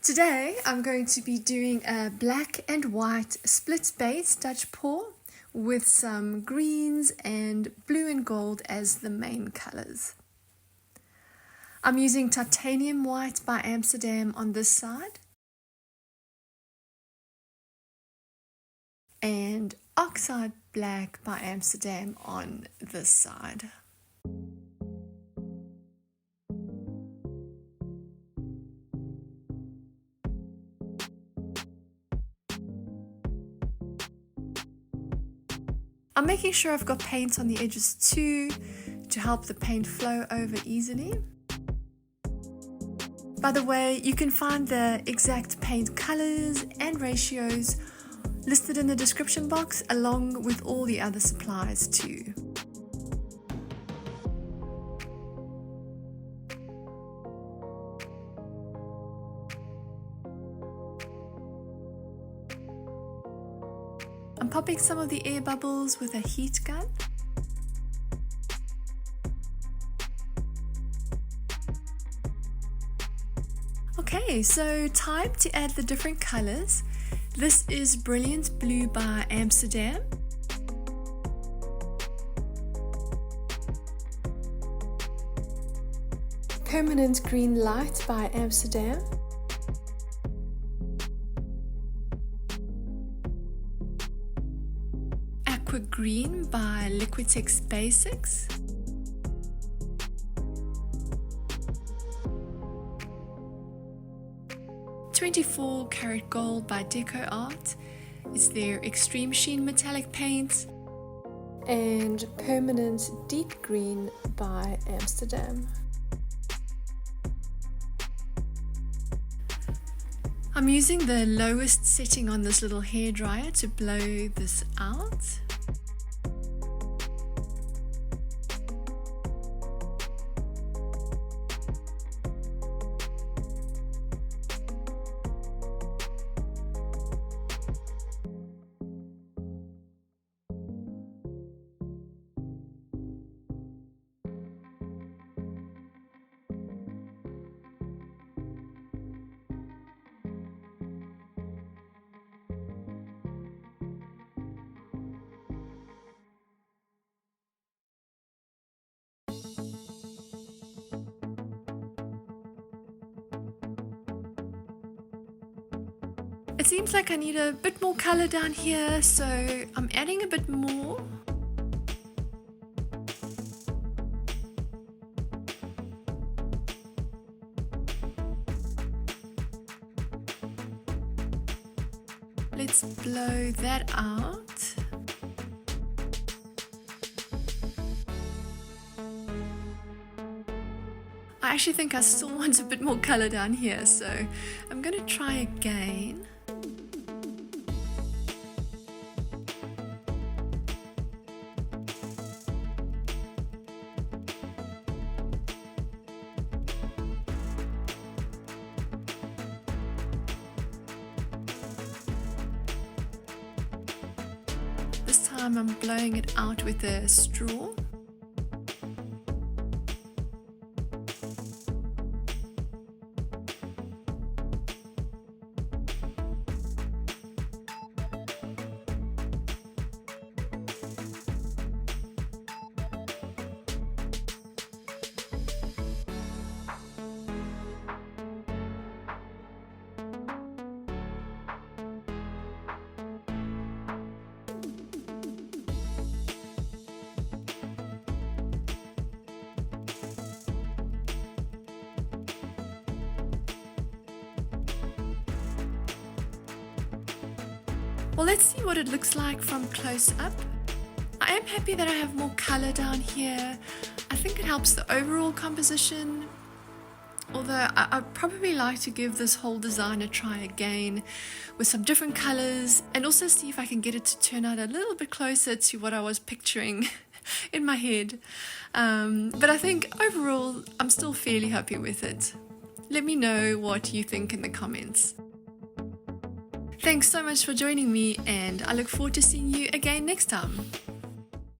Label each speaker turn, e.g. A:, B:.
A: Today I'm going to be doing a black and white split base Dutch pour with some greens and blue and gold as the main colors. I'm using titanium white by Amsterdam on this side and oxide black by Amsterdam on this side. I'm making sure I've got paint on the edges too to help the paint flow over easily. By the way, you can find the exact paint colors and ratios listed in the description box along with all the other supplies too. I'm popping some of the air bubbles with a heat gun. Okay, so time to add the different colors. This is Brilliant Blue by Amsterdam. Permanent Green Light by Amsterdam. Aqua Green by Liquitex Basics. .24 Karat Gold by Deco Art. It's their Extreme Sheen Metallic Paint. And Permanent Deep Green by Amsterdam. I'm using the lowest setting on this little hairdryer to blow this out. It seems like I need a bit more color down here, so I'm adding a bit more. Let's blow that out. I actually think I still want a bit more color down here, so I'm going to try again. This time I'm blowing it out with a straw. Well, let's see what it looks like from close up. I am happy that I have more color down here. I think it helps the overall composition, although I'd probably like to give this whole design a try again with some different colors and also see if I can get it to turn out a little bit closer to what I was picturing in my head. But I think overall I'm still fairly happy with it. Let me know what you think in the comments. Thanks so much for joining me, and I look forward to seeing you again next time.